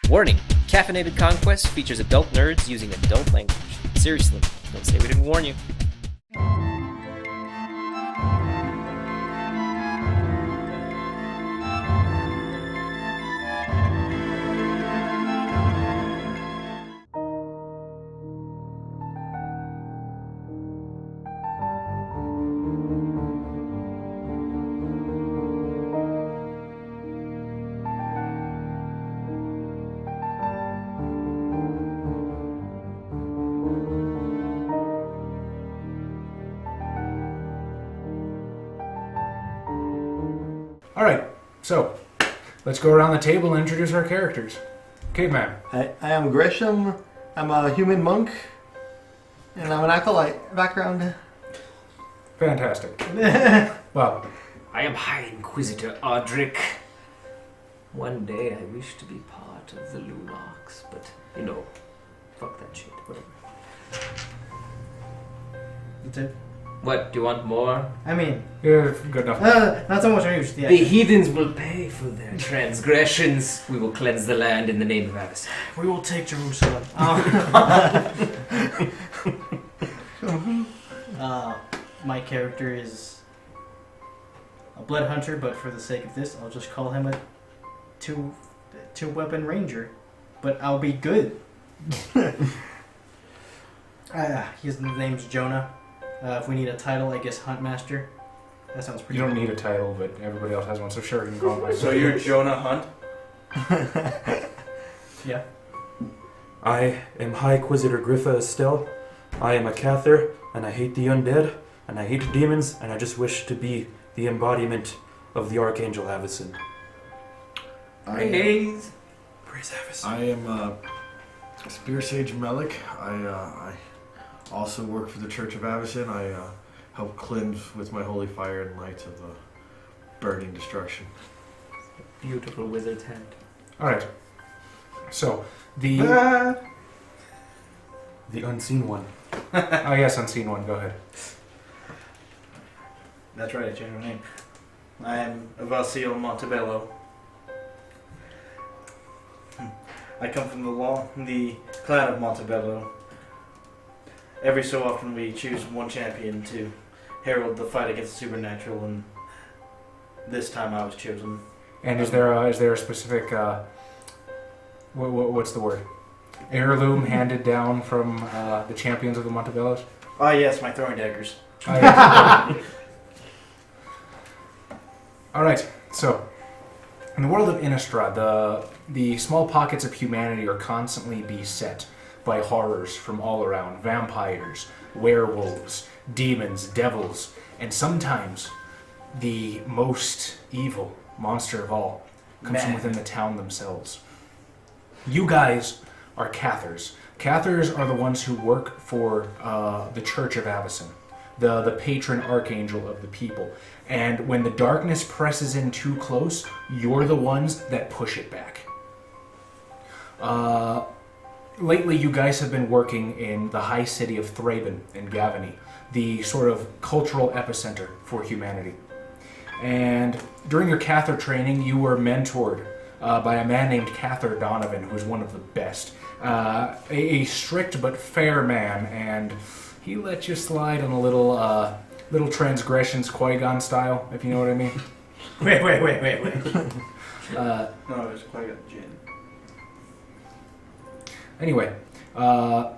Warning, Caffeinated Conquest features adult nerds using adult language. Seriously, don't say we didn't warn you. Alright, so let's go around the table and introduce our characters. Caveman. I am Gresham. I'm a human monk. And I'm an acolyte background. Fantastic. Well, I am High Inquisitor Ardric. One day I wish to be part of the Lunarchs, but, fuck that shit, whatever. That's it. What, do you want more? I mean, yeah, good enough. not so much on you, just the The action. heathens will pay for their transgressions. We will cleanse the land in the name of Avacynian. We will take Jerusalem. My character is a blood hunter, but for the sake of this, I'll just call him a two-weapon ranger. But I'll be good. His name's Jonah. If we need a title, I guess Huntmaster. That sounds pretty You don't good. need a title, but everybody else has one, so sure, you can call it So you're Jonah Hunt? Yeah. I am High Inquisitor Griffa Estelle. I am a cathar, and I hate the undead, and I hate demons, and I just wish to be the embodiment of the Archangel Avacyn. Praise! Praise Avacyn. I am Spear Sage Melik. I also work for the Church of Avacyn. I help cleanse with my holy fire and light of the burning destruction. Beautiful wizard's hand. Alright. So, the Unseen One. oh yes, unseen one, go ahead. That's right, I changed my name. I am Avacynian Montebello. I come from the clan of Montebello. Every so often we choose one champion to herald the fight against the supernatural, and this time I was chosen. And is there a specific, what's the word? Heirloom handed down from the champions of the Montebellos? Ah, yes, my throwing daggers. Alright, so, in the world of Innistrad, the small pockets of humanity are constantly beset by horrors from all around. Vampires, werewolves, demons, devils, and sometimes the most evil monster of all comes from within the town themselves. You guys are cathars. Cathars are the ones who work for the Church of Avacyn, the patron archangel of the people. And when the darkness presses in too close, you're the ones that push it back. Lately, you guys have been working in the high city of Thraben in Gavany, the sort of cultural epicenter for humanity. And during your Cathar training, you were mentored by a man named Cathar Donovan, who's one of the best. A strict but fair man, and he let you slide on a little transgressions Qui-Gon style, if you know what I mean. Wait. No, it was quite a gin. Anyway, over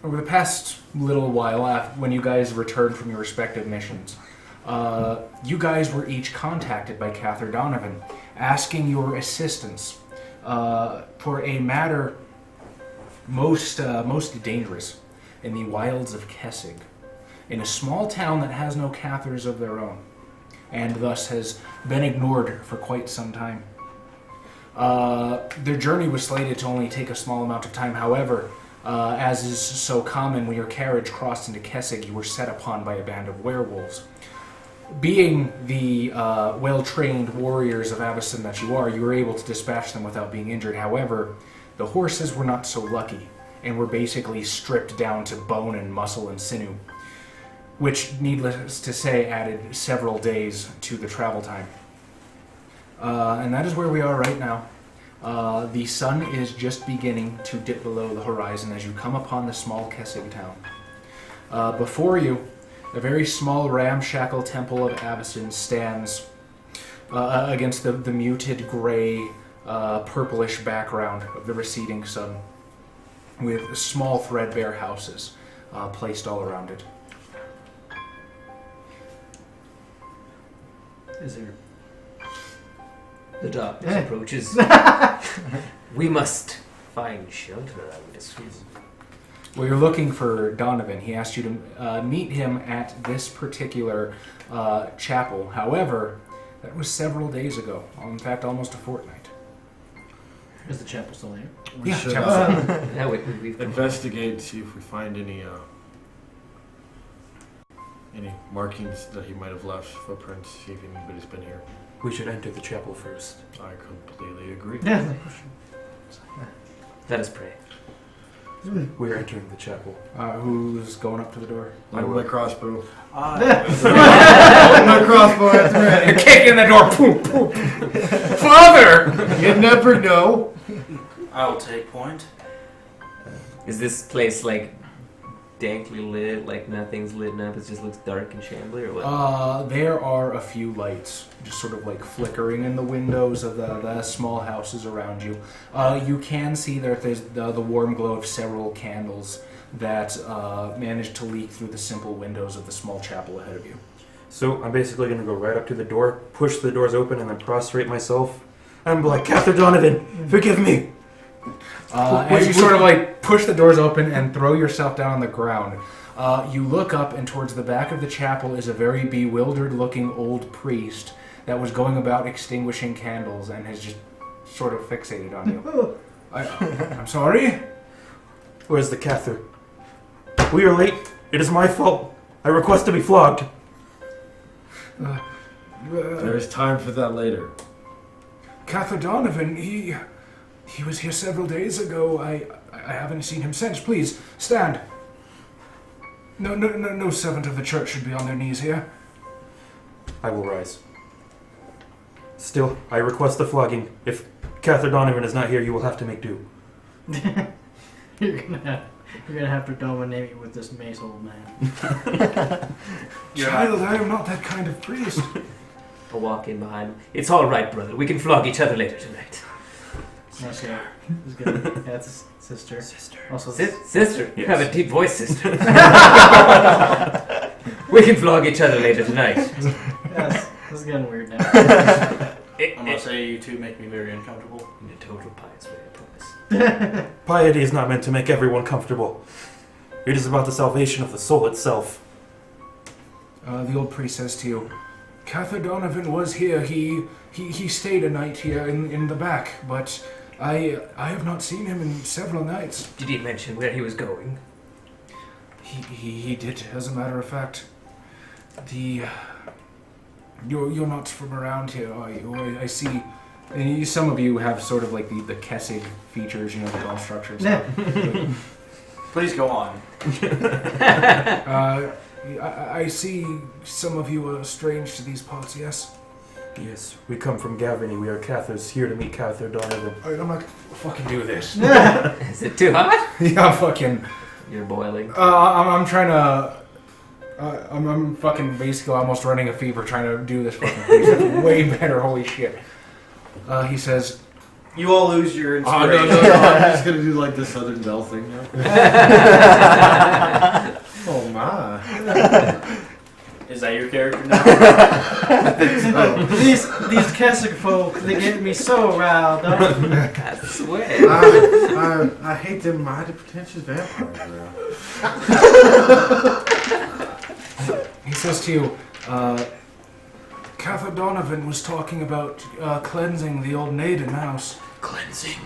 the past little while, when you guys returned from your respective missions, you guys were each contacted by Cathar Donovan, asking your assistance for a matter most dangerous in the wilds of Kessig, in a small town that has no Cathars of their own, and thus has been ignored for quite some time. Their journey was slated to only take a small amount of time. However, as is so common, when your carriage crossed into Kessig, you were set upon by a band of werewolves. Being the well-trained warriors of Avacyn that you were able to dispatch them without being injured. However, the horses were not so lucky, and were basically stripped down to bone and muscle and sinew, which, needless to say, added several days to the travel time. And that is where we are right now. The sun is just beginning to dip below the horizon as you come upon the small Kessig town. Before you, a very small ramshackle temple of Avacynian stands against the muted gray, purplish background of the receding sun, with small threadbare houses placed all around it. Is there... The darkness approaches. We must find shelter, I would assume. Well, you're looking for Donovan. He asked you to meet him at this particular chapel. However, that was several days ago. In fact, almost a fortnight. Is the chapel still here? We Yeah, should chapel. Now we've investigate, see if we find any markings that he might have left, footprints, see if anybody's been here. We should enter the chapel first. I completely agree. Yeah. Let us pray. We're entering the chapel. Who's going up to the door? Load my crossbow. I Load my crossbow at the ready. Kick in the door. Poop, poop. Father! You never know. I'll take point. Is this place like dankly lit, like nothing's lit up, it just looks dark and shambly, or what? There are a few lights just sort of like flickering in the windows of the small houses around you. You can see that there's the warm glow of several candles that manage to leak through the simple windows of the small chapel ahead of you. So I'm basically going to go right up to the door, push the doors open, and then prostrate myself. I'm like, Cather Donovan, forgive me. As you sort of like push the doors open and throw yourself down on the ground, you look up, and towards the back of the chapel is a very bewildered-looking old priest that was going about extinguishing candles and has just sort of fixated on you. I'm sorry? Where's the Cather? We are late. It is my fault. I request to be flogged. There's time for that later. Cather Donovan, he was here several days ago. I haven't seen him since. Please, stand. No servant of the church should be on their knees here. I will rise. Still, I request the flogging. If Cather Donovan is not here, you will have to make do. You're gonna have to dominate me with this mace, old man. Child, I am not that kind of priest. I'll walk in behind him. It's all right, brother. We can flog each other later tonight. Okay, that's good. Yeah, that's his sister. Also, Sister, you Yes. have a deep voice, sister. We can flog each other later tonight. yes, this is getting weird now. I must say, you two make me very uncomfortable. In a total pious way, I promise. Piety is not meant to make everyone comfortable. It is about the salvation of the soul itself. The old priest says to you, Cather Donovan was here. He stayed a night here in the back, but I have not seen him in several nights. Did he mention where he was going? He did, as a matter of fact. You're not from around here, are you? I see. And some of you have sort of like the Kessig features, the bone structure and stuff. Please go on. I see some of you are strange to these parts, yes? Yes, we come from Gavany. We are Cathars, here to meet Cather Donovan. Alright, I'm not gonna fucking do this. Is it too hot? Yeah, I'm fucking... You're boiling. I'm trying to... I'm fucking basically almost running a fever trying to do this fucking thing. It's way better, holy shit. He says... You all lose your Oh, inspiration. no, I'm just gonna do like the Southern Belle thing now. Oh my. Is that your character now? These Kessig folk, they get me so riled up. I swear. I hate them mighty pretentious vampires now. He says to you, Cather Donovan was talking about cleansing the old Naeden house. Cleansing.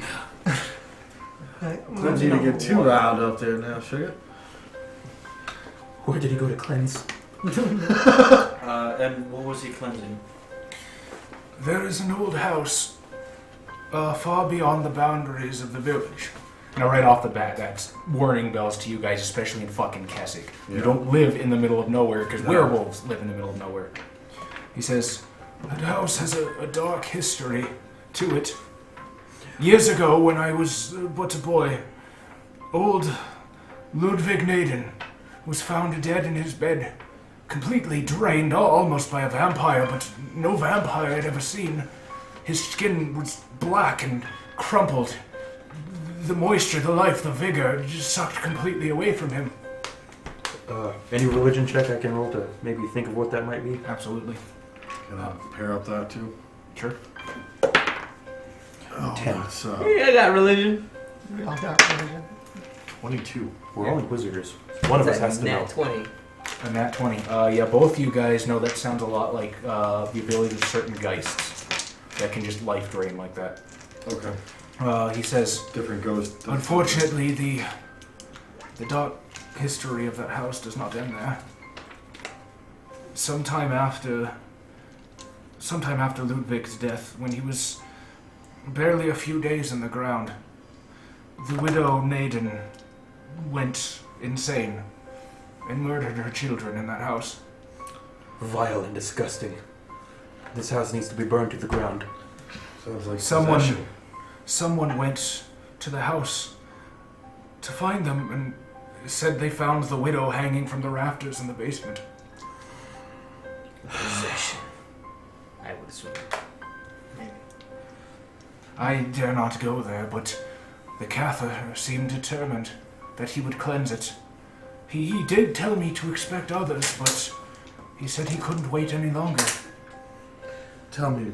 Don't need to get too riled up there now, sugar. Where did he go to cleanse? And what was he cleansing? There is an old house far beyond the boundaries of the village. Now, right off the bat, that's warning bells to you guys, especially in fucking Kessig. You Yeah. don't live in the middle of nowhere, because werewolves live in the middle of nowhere. He says, that house has a dark history to it. Years ago, when I was but a boy, old Ludvig Naeden was found dead in his bed, completely drained, almost by a vampire, but no vampire I'd ever seen. His skin was black and crumpled. The moisture, the life, the vigor just sucked completely away from him. Any religion check I can roll to maybe think of what that might be? Absolutely. Can I pair up that too? Sure. Oh, 10. That's I got religion. We all got religion. 22. We're all inquisitors. One of us has to know. Nat 20. A nat 20. Yeah, both you guys know that sounds a lot like the ability of certain geists that can just life drain like that. Okay. He says, Different ghost. unfortunately, the dark history of that house does not end there. Sometime after Ludwig's death, when he was barely a few days in the ground, the widow Naeden went insane and murdered her children in that house. Vile and disgusting. This house needs to be burned to the ground. Sounds like possession. Someone went to the house to find them and said they found the widow hanging from the rafters in the basement. Possession. I would assume. I dare not go there, but the cathar seemed determined that he would cleanse it. He did tell me to expect others, but he said he couldn't wait any longer. Tell me,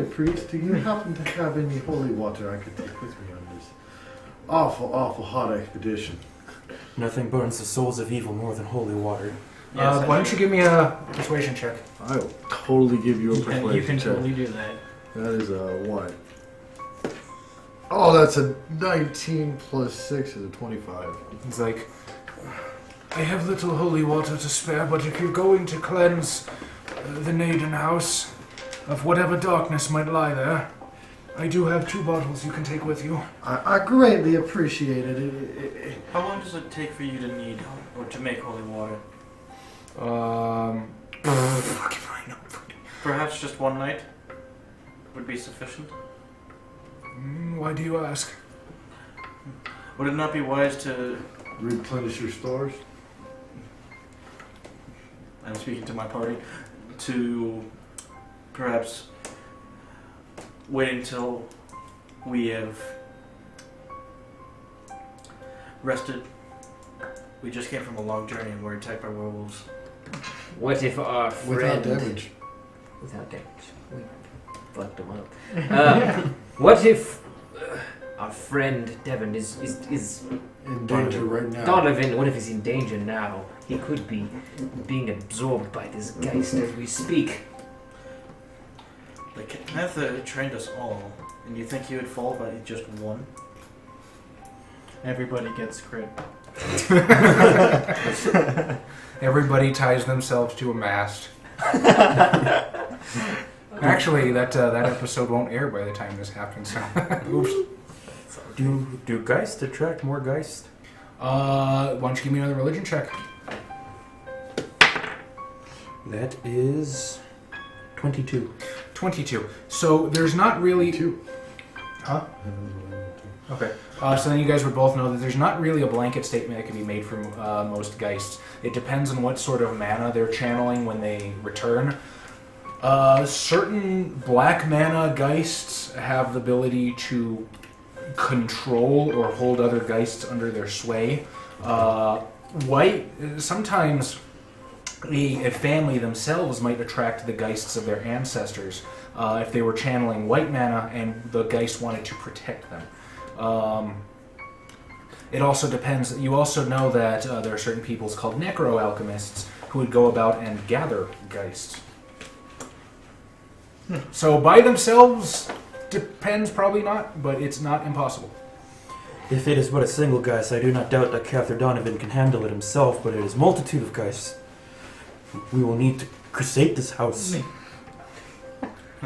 priest, do you happen to have any holy water I could take with me on this awful hot expedition? Nothing burns the souls of evil more than holy water. Yes, Why don't you give me a persuasion check? I will totally give you a persuasion You can check. totally do that. That is a 1. Oh, that's a 19 plus 6 is a 25. He's like, I have little holy water to spare, but if you're going to cleanse the Naeden house of whatever darkness might lie there, I do have 2 bottles you can take with you. I greatly appreciate it. How long does it take for you to need or to make holy water? Fuck if I know. Perhaps just one night would be sufficient. Why do you ask? Would it not be wise to... Replenish your stores? I'm speaking to my party, to perhaps wait until we have rested. We just came from a long journey and we're attacked by werewolves. What if our friend... Without damage. Without damage. We fucked him up. What if our friend Devon is In danger right now. Donovan, what if he's in danger now? He could be being absorbed by this geist as we speak. The Cathar trained us all, and you think he would fall by just one? Everybody gets crit. Everybody ties themselves to a mast. Actually, that episode won't air by the time this happens. So. Oops. Do geists attract more geists? Why don't you give me another religion check? That is 22. 22. So there's not really... 2. Huh? Okay. So then you guys would both know that there's not really a blanket statement that can be made from most geists. It depends on what sort of mana they're channeling when they return. Certain black mana geists have the ability to control or hold other geists under their sway. White, sometimes a family themselves might attract the geists of their ancestors if they were channeling white mana and the geist wanted to protect them. It also depends. You also know that there are certain peoples called necro-alchemists who would go about and gather geists. So by themselves, depends, probably not, but it's not impossible. If it is but a single geist, I do not doubt that Cathar Donovan can handle it himself, but it is multitude of geists. We will need to crusade this house.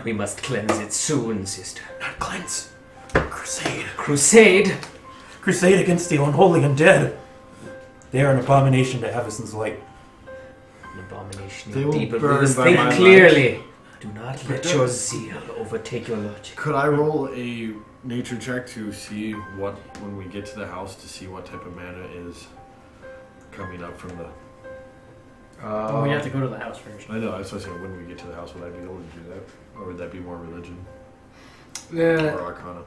We must cleanse it soon, sister. Not cleanse. Crusade. Crusade? Crusade against the unholy and dead. They are an abomination to Avacynian's light. An abomination They will indeed, but we burn must by think my clearly. Do not let your zeal overtake your logic. Could I roll a nature check to see what, when we get to the house, to see what type of mana is coming up from the... Oh, we have to go to the house first. I know, I was saying when we get to the house, would I be able to do that? Or would that be more religion? Or arcana?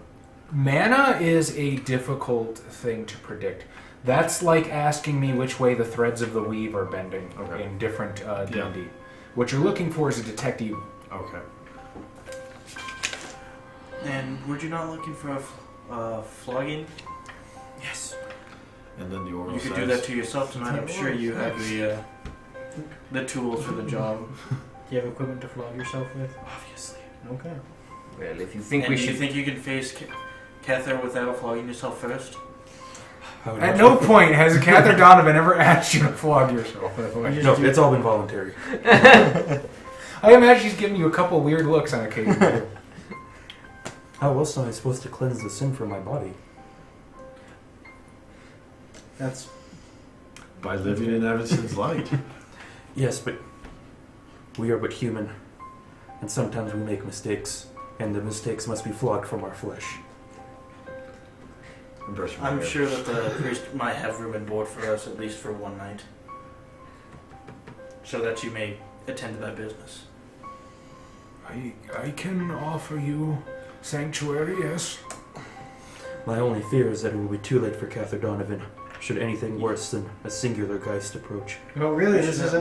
Mana is a difficult thing to predict. That's like asking me which way the threads of the weave are bending in different D&D. Yeah. What you're looking for is a detective. Okay. And were you not looking for a flogging? Yes. And then the oral You could says, do that to yourself tonight. I'm sure you have the tools for the job. Do you have equipment to flog yourself with? Obviously. Okay. Well, if you think And we do you should... think you can face Cathar without flogging yourself first? At no point has Cather Donovan ever asked you to flog yourself. By the way. No, it's all been voluntary. I imagine she's giving you a couple weird looks on occasion. How else am I supposed to cleanse the sin from my body? That's by living in Avacynian's light. Yes, but we are but human, and sometimes we make mistakes, and the mistakes must be flogged from our flesh. I'm sure that the priest might have room and board for us, at least for one night. So that you may attend to that business. I can offer you sanctuary, yes. My only fear is that it will be too late for Cather Donovan, should anything worse than a singular Geist approach. well, really, this is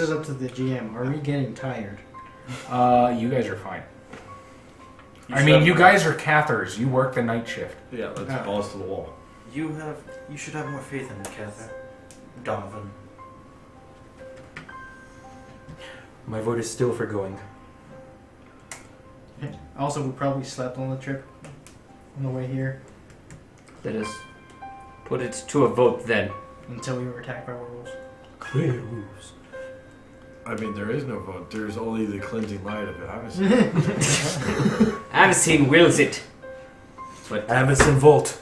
up to the GM. Are we getting tired? You guys are fine. You guys are cathars. You work the night shift. Yeah, let's balls to the wall. You should have more faith in Cathar Donovan. My vote is still for going. Also, we probably slept on the trip on the way here Let us put it to a vote then. until we were attacked by werewolves. Clear rules. I mean, there is no vote. There's only the cleansing light of Avacynian. Avacynian wills it. But Avacyn Volt.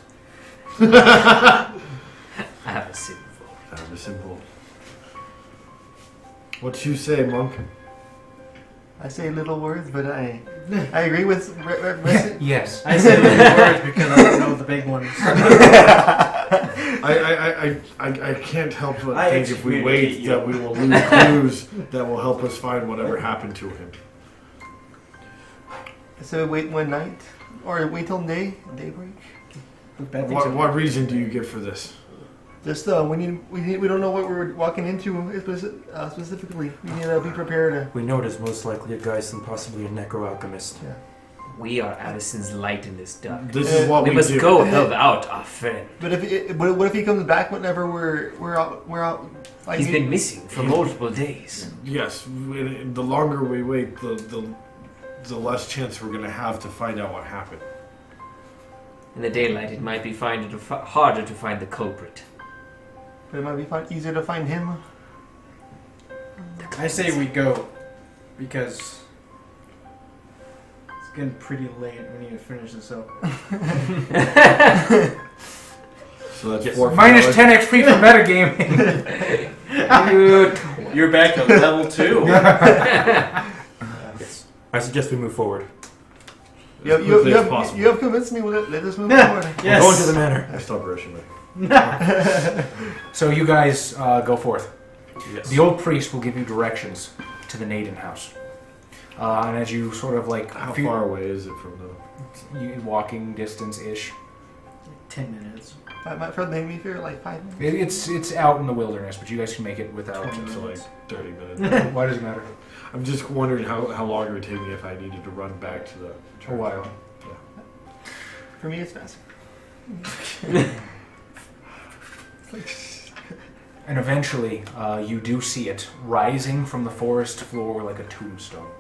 Avacynian vote. Avacynian Volt. What you say, monk? I say little words, but I agree with. Yes. I said little words because I don't know the big ones. I can't help but I think if we excommunicate wait you. that we will lose clues that will help us find whatever happened to him. So wait one night, or wait till daybreak. What reason do you give for this? Just we don't know what we're walking into specifically. We need to be prepared. We know it is most likely a Geist and possibly a necroalchemist. Yeah. We are Avacynian's light in this dark. This is what We we must do. go help out our friend. But what if he comes back whenever we're out? He's been missing for multiple days. Yes, the longer we wait, the less chance we're going to have to find out what happened. In the daylight, it might be harder to find the culprit. But it might be easier to find him. I say we go because it's getting pretty late. We need to finish this up. So that's Yes. 4 Minus hours. 10 XP for metagaming. You're back to level 2. Yes. I suggest we move forward. You Quickly as possible. have convinced me. Let us move forward. We're going to the manor. I stopped rushing me. So you guys go forth. Yes. The old priest will give you directions to the Naeden house. And as you sort of like... How far away is it from the... walking distance-ish. 10 minutes. My friend made me fear like 5 minutes. It's out in the wilderness, but you guys can make it without... So like 30 minutes. Why does it matter? I'm just wondering how long it would take me if I needed to run back to the church. A while. For me, it's fast. And eventually, you do see it rising from the forest floor like a tombstone.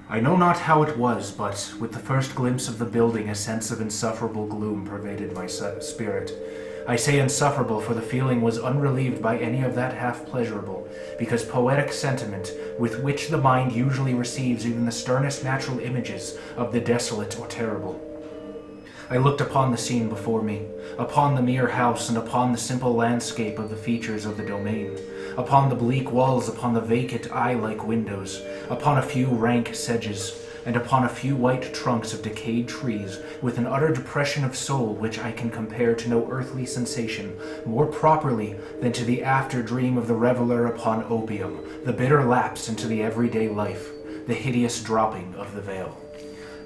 I know not how it was, but with the first glimpse of the building, a sense of insufferable gloom pervaded my spirit. I say insufferable, for the feeling was unrelieved by any of that half-pleasurable, because poetic sentiment, with which the mind usually receives even the sternest natural images of the desolate or terrible. I looked upon the scene before me, upon the mere house and upon the simple landscape of the features of the domain. upon the bleak walls, upon the vacant eye-like windows, upon a few rank sedges, and upon a few white trunks of decayed trees, with an utter depression of soul which I can compare to no earthly sensation more properly than to the after-dream of the reveller upon opium, the bitter lapse into the everyday life, the hideous dropping of the veil.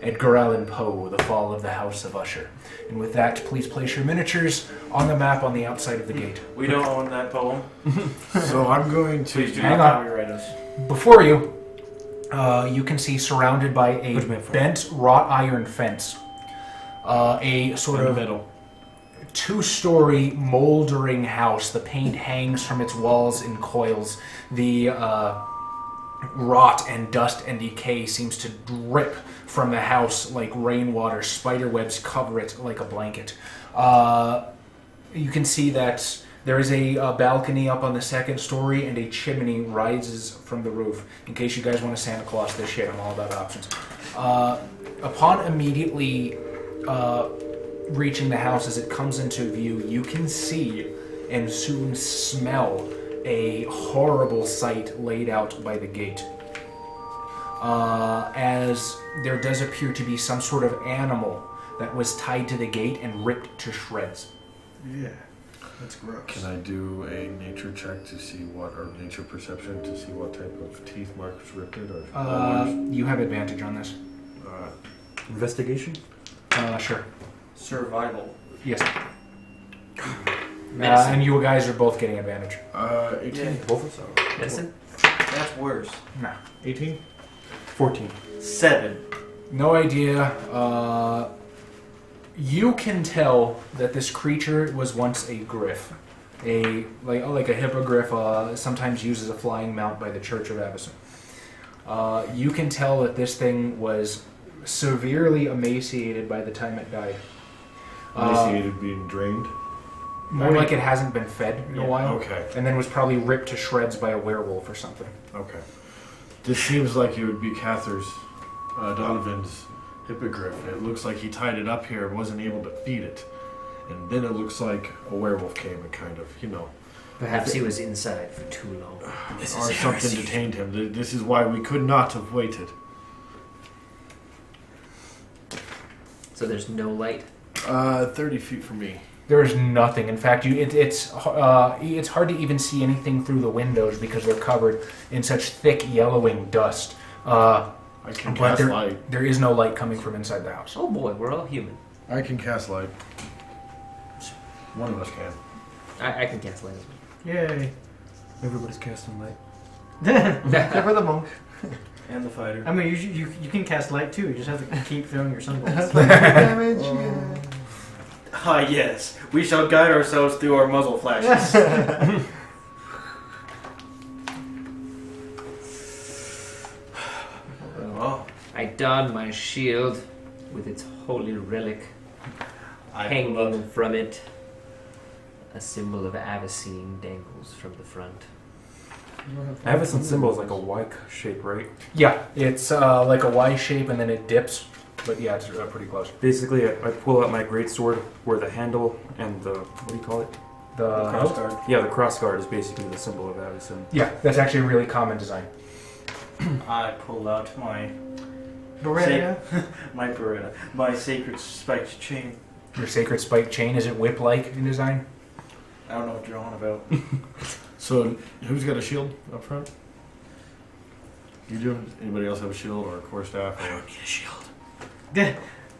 Edgar Allan Poe, The Fall of the House of Usher. And with that, please place your miniatures on the map on the outside of the gate. We don't own that poem. So I'm going to. Please do Hang not on. copyright us. Before you, you can see surrounded by a Put 'em in front. bent wrought iron fence, a sort of middle. two-story moldering house. The paint hangs from its walls in coils. The rot and dust and decay seems to drip from the house like rainwater. Spiderwebs cover it like a blanket. You can see that there is a balcony up on the second story, and a chimney rises from the roof. In case you guys want to Santa Claus this shit, I'm all about options. Upon immediately reaching the house, as it comes into view, you can see and soon smell a horrible sight laid out by the gate. As there does appear to be some sort of animal that was tied to the gate and ripped to shreds. Yeah. That's gross. Can I do a nature check to see what, or nature perception to see what type of teeth marks ripped it? Or You have advantage on this. Investigation? Sure. Survival. Yes. Medicine. And you guys are both getting advantage. 18. Yeah. Both of us? Medicine? That's worse. No. 18? 14. 7. No idea. You can tell that this creature was once a griff. Like a hippogriff, sometimes used as a flying mount by the Church of Avacynian. You can tell that this thing was severely emaciated by the time it died. Emaciated, being drained? More like it hasn't been fed in a while. Okay. And then was probably ripped to shreds by a werewolf or something. Okay. This seems like it would be Cathars, Donovan's hippogriff. It looks like he tied it up here and wasn't able to feed it. And then it looks like a werewolf came and kind of, Perhaps he was inside for too long. or something detained him. This is why we could not have waited. So there's no light. 30 feet from me. There is nothing. In fact, it's hard to even see anything through the windows because they're covered in such thick yellowing dust. I can But cast light. there is no light coming from inside the house. Oh boy, we're all human. I can cast light. One of us can. I can cast light as well. Yay. Everybody's casting light. Except for the monk. And the fighter. I mean, you can cast light too. You just have to keep throwing your sunballs. Damage. Yeah. Ah, yes. We shall guide ourselves through our muzzle flashes. Well, I don my shield with its holy relic I pull hanging out. from it. A symbol of Avacynian dangles from the front. Avacyn symbol is like a Y shape, right? Yeah, it's like a Y shape and then it dips. But yeah, it's pretty close. Basically, I pull out my greatsword where the handle and the, what do you call it? The Crossguard. Yeah, the crossguard is basically the symbol of Avacyn. Yeah, that's actually a really common design. I pull out my Beretta. my Beretta, my sacred spiked chain. Your sacred spike chain, is it whip-like in design? I don't know what you're on about. So, who's got a shield up front? You do? Anybody else have a shield or a quarterstaff? Or... need a shield.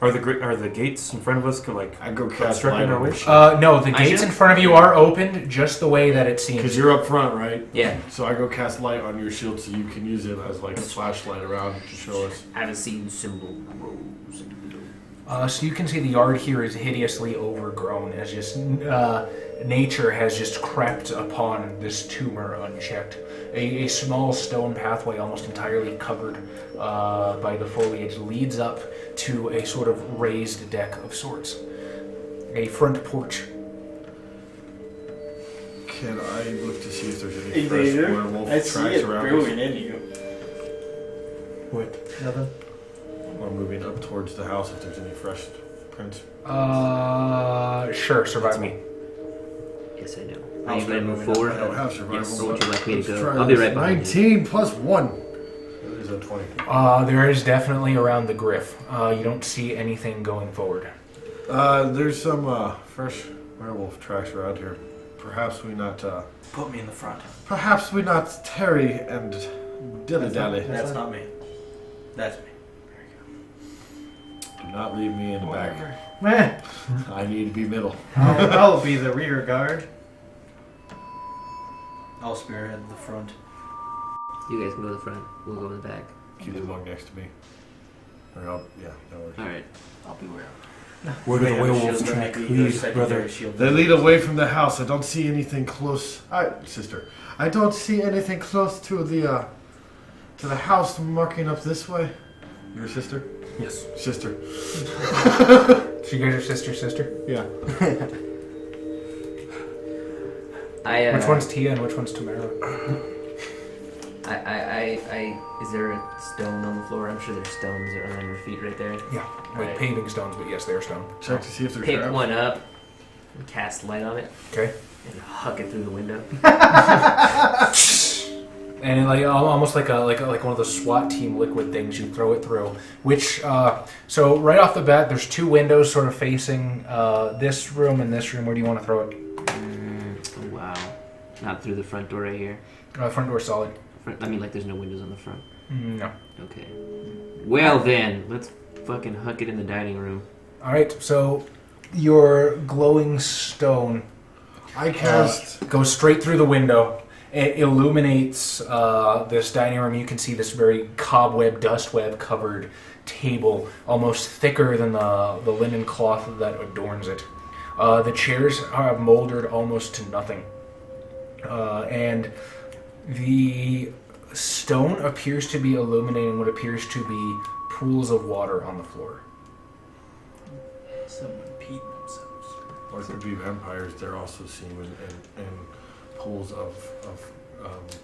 Are the gates in front of us I go cast obstructing light our on way? your shield. No, the I gates should- in front of you are opened just the way that it seems. Because you're up front, right? Yeah, So I go cast light on your shield so you can use it as like a flashlight around to show us. Avacynian symbol rose into below. So you can see the yard here is hideously overgrown, as just nature has just crept upon this tumor unchecked. A small stone pathway, almost entirely covered by the foliage, leads up to a sort of raised deck of sorts. A front porch. Can I look to see if there's any Hey, fresh Vader, werewolf I see tracks it around brewing us? in you. What? Nothing. Or moving up towards the house if there's any fresh prints? Sure, survival. me. Yes, I know. Are you going to move forward? I don't have survival. Yes, so would you like me to Let's go? try I'll be this. right behind 19 plus 1. That is a 20. There is definitely around the griff. You don't see anything going forward. There's some fresh werewolf tracks around here. Perhaps we not. Put me in the front. Perhaps we not tarry and dilly dally. That's not me. That's me. Do not leave me in the back. Meh. I need to be middle. I'll be the rear guard. I'll spearhead the front. You guys can go to the front. We'll go in the back. Keep the one next to me. Or yeah, that works. Alright. I'll be where. Where do the We have a werewolves shield, track let me be your lead, secondary brother? shield. They lead away from the house. I don't see anything close. Sister, I don't see anything close to the house marking up this way. Your sister? Yes. Sister. So you guys are sister? Yeah. Which one's Tia and which one's Tamara? Is there a stone on the floor? I'm sure there's stones around your feet right there. Yeah, like Right. paving stones, but yes, they are stone. Check to see if there's Pick traps. one up, and cast light on it, Okay. and huck it through the window. And like almost like one of those SWAT team liquid things, you throw it through. Which so right off the bat, there's two windows sort of facing this room and this room. Where do you want to throw it? Oh, wow. Not through the front door right here. Front door solid. I mean, like, there's no windows on the front. No. Okay. Well then, let's fucking huck it in the dining room. All right. So your glowing stone I cast. goes straight through the window. It illuminates this dining room. You can see this very cobweb, dust web covered table, almost thicker than the linen cloth that adorns it. The chairs are molded almost to nothing. And the stone appears to be illuminating what appears to be pools of water on the floor. Someone peed themselves. Or it could be vampires. They're also seen in pools of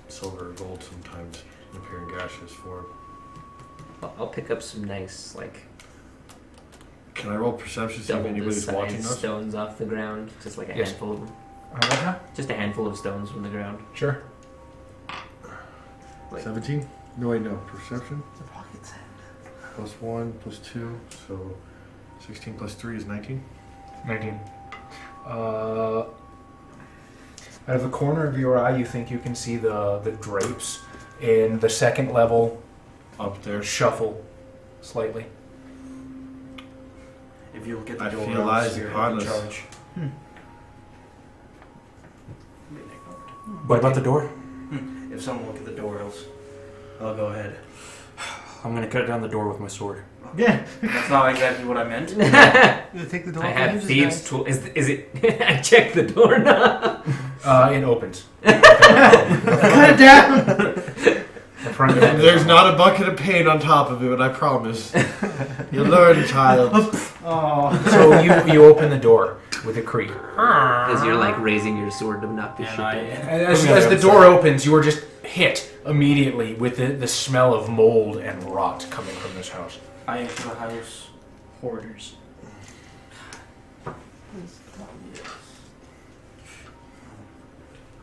silver or gold sometimes in appearing gaseous form. I'll pick up some nice, like, Can I roll perception to see if double the anybody's watching size us? stones off the ground. Just like a Yes. handful of them. What now? Just a handful of stones from the ground. Sure. Like, 17? No, wait, no. Perception? Plus 1, plus 2, so 16 plus 3 is 19. 19. Out of the corner of your eye, you think you can see the drapes in the second level Up there. shuffle slightly. If you'll get the I door, feel I'll eyes spearhead upon the us. charge. What about the door? If someone will get the door, I'll go ahead. I'm gonna cut down the door with my sword. Yeah. That's not exactly what I meant. You take the door I off the have hinges, thieves' guys? tool. Is it? I checked the door now. It opens. Cut it down. The front door. There's not a bucket of paint on top of it, I promise. You learn, child. Oh. So you open the door with a creak. As you're like raising your sword to knock this shit down. As the door opens, you are just hit immediately with the smell of mold and rot coming from this house. I enter the house. Hoarders.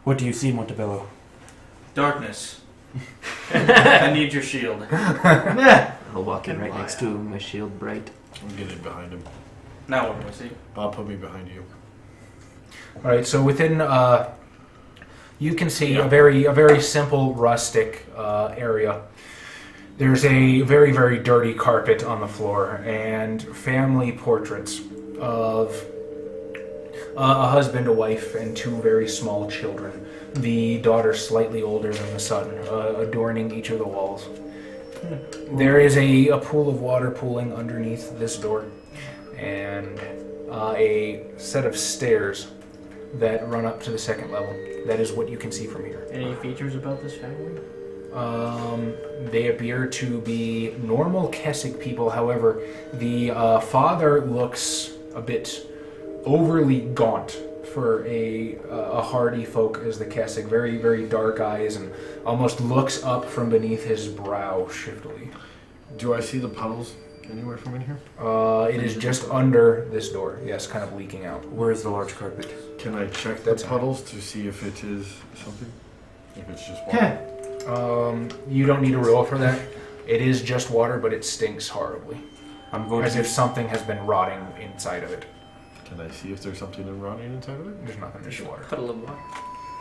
What do you see, Montebello? Darkness. I need your shield. I'll walk in right next to him, my shield bright. I'm getting behind him. Now what do I see? Bob, put me behind you. All right. So within, you can see a very simple rustic area. There's a very, very dirty carpet on the floor and family portraits of a husband, a wife, and two very small children. The daughter slightly older than the son, adorning each of the walls. There is a pool of water pooling underneath this door and a set of stairs that run up to the second level. That is what you can see from here. Any features about this family? They appear to be normal Kessig people. However, the father looks a bit overly gaunt for a hardy folk as the Kessig. Very, very dark eyes and almost looks up from beneath his brow shiftily. Do I see the puddles Anywhere from in here? It is just under this door. Yes, kind of leaking out. Where is the large carpet? Can I check That's the fine. puddles to see if it is something? If it's just water? You don't need a roll for that. It is just water, but it stinks horribly. I'm going As to if something has been rotting inside of it. Can I see if there's something rotting inside of it? There's nothing, just water. Puddle of water.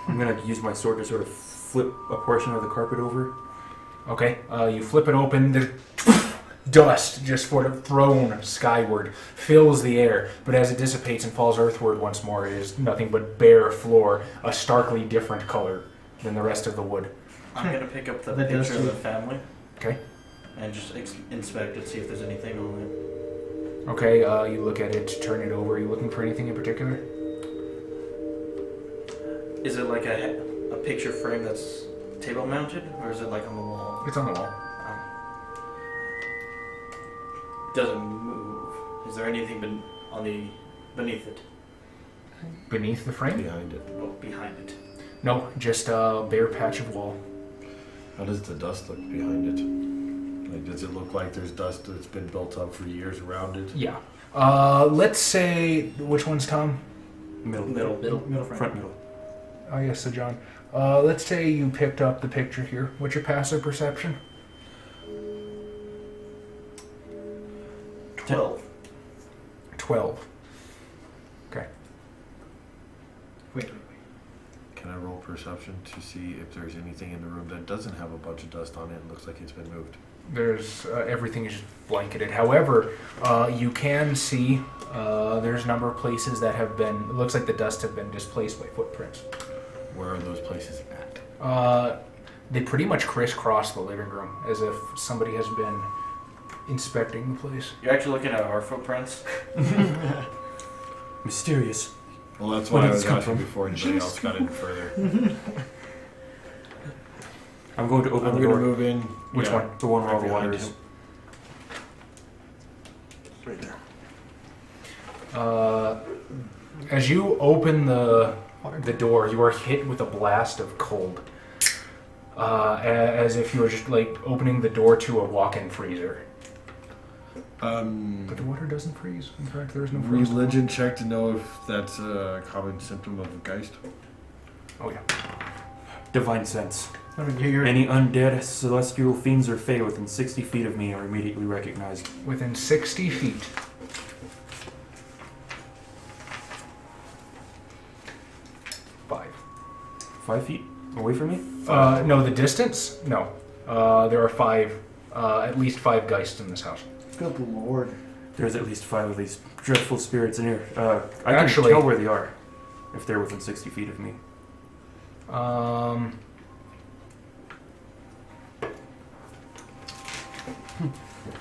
I'm going to use my sword to sort of flip a portion of the carpet over. Okay, you flip it open. The dust, just sort of thrown skyward, fills the air. But as it dissipates and falls earthward once more, it is nothing but bare floor, a starkly different color than the rest of the wood. I'm gonna pick up the That does picture of too. the family. Okay. And just inspect it, see if there's anything on it. Okay, you look at it, turn it over. Are you looking for anything in particular? Is it like a picture frame that's table mounted, or is it like on the wall? It's on the wall. Doesn't move. Is there anything beneath it? Beneath the frame? Behind it. Oh, behind it. No, just a bare patch of wall. How does the dust look behind it? Like, does it look like there's dust that's been built up for years around it? Yeah. Let's say, which one's Tom? Middle. Middle Front middle. Oh, yes, so John. Let's say you picked up the picture here. What's your passive perception? 12. 12. Okay. Wait. Can I roll perception to see if there's anything in the room that doesn't have a bunch of dust on it and looks like it's been moved? There's everything is just blanketed. However, you can see there's a number of places that have been. It looks like the dust have been displaced by footprints. Where are those places at? They pretty much crisscross the living room, as if somebody has been inspecting the place. You're actually looking at our footprints? Mysterious. Well, that's Where why I did was this come asking from? before anybody else got in further. I'm going to open I'm the going door. to move in. Which one? The one where all Right the water behind is. him. Right there. As you open the door, you are hit with a blast of cold. As if you were just like opening the door to a walk-in freezer. But the water doesn't freeze. In fact, there's no freeze. Religion check to know if that's a common symptom of a geist. Oh yeah. Divine sense. I mean, you're Any undead, celestial fiends, or fae within 60 feet of me are immediately recognized. Within 60 feet. Five. 5 feet away from me? No, the distance? No. There are five, at least 5 geists in this house. Good lord. There's at least 5 of these dreadful spirits in here. I Actually- can tell where they are if they're within 60 feet of me.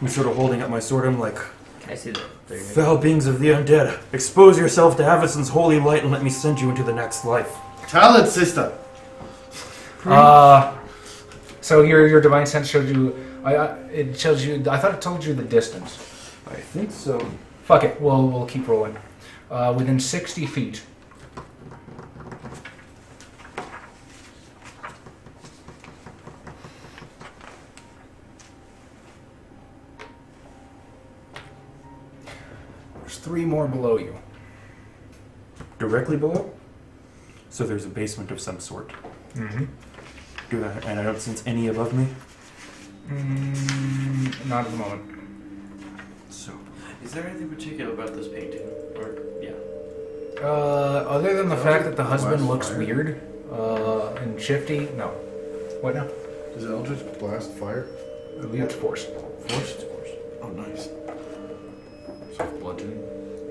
I'm sort of holding up my sword. I'm like, Can I see that? There you go. foul beings of the undead, expose yourself to Avacynian's holy light and let me send you into the next life. Talent, sister! So your divine sense showed you. It shows you. I thought it told you the distance. I think so. Fuck it. We'll keep rolling. Within 60 feet. There's 3 more below you. Directly below? So there's a basement of some sort. Mm-hmm. And I don't sense any above me? Not at the moment. So, Is there anything particular about this painting? Or, yeah. Other than the fact that the husband Blast looks fire. weird and shifty, no. What now? Does Eldritch blast fire? I believe it's force. Forced? Oh, nice. So bludgeoning?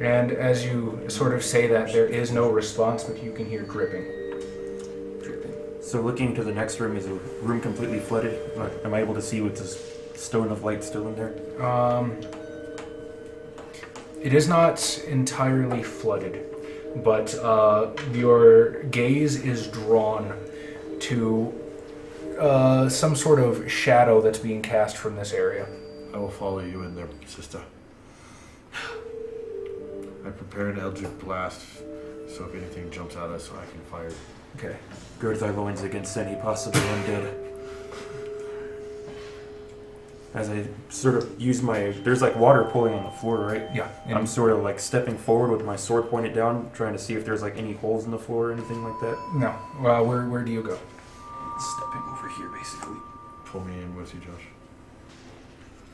And as you sort of say that, there is no response, but you can hear dripping. so looking into the next room, is the room completely flooded? Am I able to see with this stone of light still in there? It is not entirely flooded, but your gaze is drawn to some sort of shadow that's being cast from this area. I will follow you in there, sister. I prepared an Eldritch blast, so if anything jumps at us, I can fire. Okay. Gird thy loins against any possible undead. as I sort of use my... There's like water pooling on the floor, right? Yeah. I'm sort of like stepping forward with my sword pointed down, trying to see if there's like any holes in the floor or anything like that. No. Where do you go? Stepping over here, basically. Pull me in with you, Josh.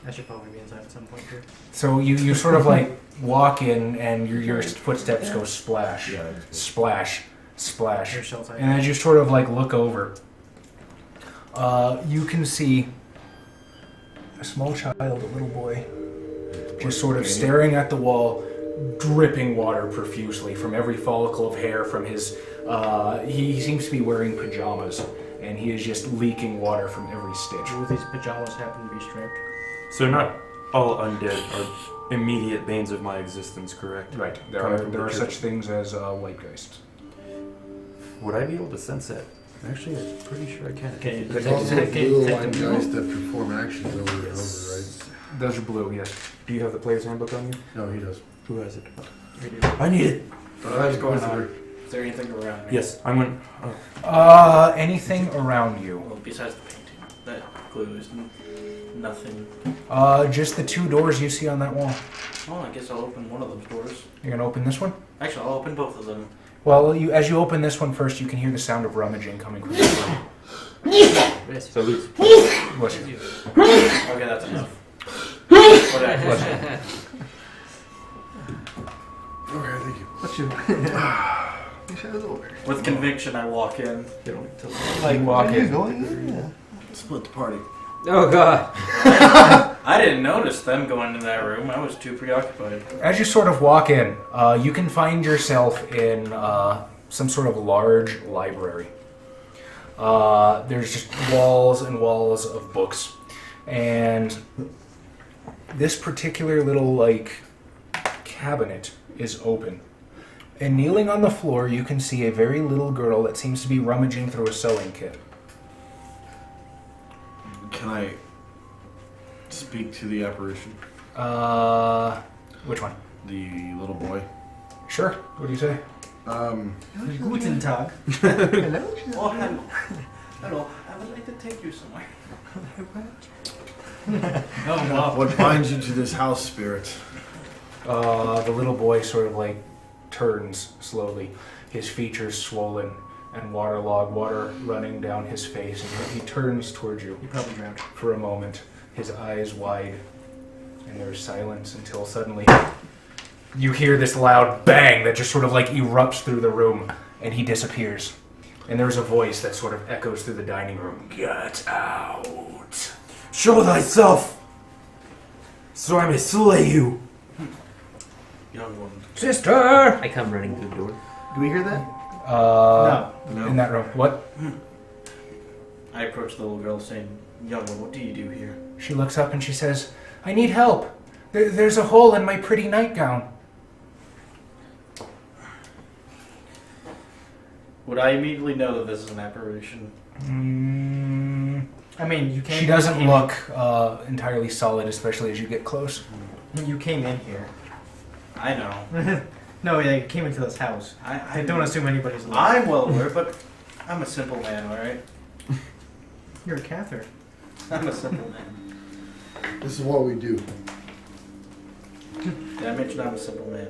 I should probably be inside at some point too. So you sort of like walk in, and your footsteps go splash, splash, splash. Your shell type. And as you sort of like look over, you can see a small child, a little boy, just sort of staring at the wall, dripping water profusely from every follicle of hair from his... he seems to be wearing pajamas, and he is just leaking water from every stitch. Will these pajamas happen to be striped? So not all undead are immediate banes of my existence, correct? Right. There Coming from are the such things as white geists. Would I be able to sense that? Actually, I'm pretty sure I can. Okay. There's also blue line guys that perform actions over and over, right? Those are blue, yes. Do you have the player's handbook on you? No, he does. Who has it? We do. I need it! What's going on? Is there anything around me? Yes, I'm gonna... Anything around you? Well, besides the painting, that glue is nothing. Just the two doors you see on that wall. Well, I guess I'll open one of those doors. You're gonna open this one? Actually, I'll open both of them. Well, as you open this one first, you can hear the sound of rummaging coming from this room. So Luke, Bless you. Okay, that's enough. What actually? Okay, thank you. What's your... You said it was over. With conviction, I walk in. they don't need to... Like walk Are you in. going in? Yeah. Split the party. Oh god. I didn't notice them going into that room. I was too preoccupied. As you sort of walk in, you can find yourself in some sort of large library. There's just walls and walls of books. And this particular little, like, cabinet is open. And kneeling on the floor, you can see a very little girl that seems to be rummaging through a sewing kit. Can I speak to the apparition? Which one? The little boy? Sure. What do you say? Guten Tag. Hello? Oh, hello. Hello. I would like to take you somewhere. Oh wow. What binds you to this house, spirit? The little boy sort of like turns slowly, his features swollen and waterlogged, water running down his face, and he turns towards you You probably drowned. for a moment, his eyes wide, and there's silence until suddenly you hear this loud bang that just sort of like erupts through the room, and he disappears. And there's a voice that sort of echoes through the dining room. Get out. Show thyself! So I may slay you! Young one. Sister! I come running through the door. Do we hear that? No. No. In that room. What? I approach the little girl saying, young one, what do you do here? She looks up and she says, I need help. There's a hole in my pretty nightgown. Would I immediately know that this is an apparition? I mean, you came. She doesn't came- look entirely solid, especially as you get close. You came in here. I know. No, yeah, you came into this house. I don't assume anybody's alive. I'm well aware, but I'm a simple man, alright? You're a cathar. I'm a simple man. This is what we do. Did I mention I'm a simple man?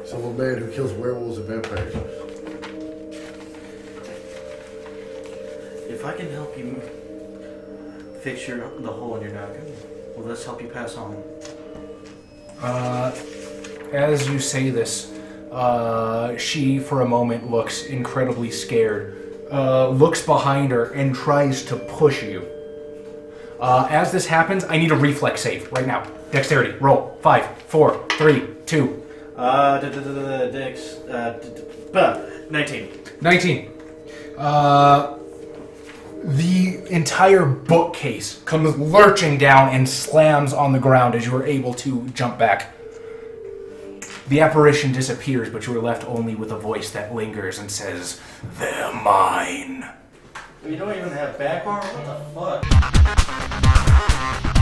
Simple man who kills werewolves and vampires. If I can help you fix the hole in your noggin, will this help you pass on? As you say this, she, for a moment, looks incredibly scared, looks behind her, and tries to push you. As this happens, I need a reflex save right now. Dexterity, roll. 5, 4, 3, 2. Dex, 19. 19. The entire bookcase comes lurching down and slams on the ground as you are able to jump back. The apparition disappears, but you are left only with a voice that lingers and says, "They're mine." You don't even have back armor? What the fuck?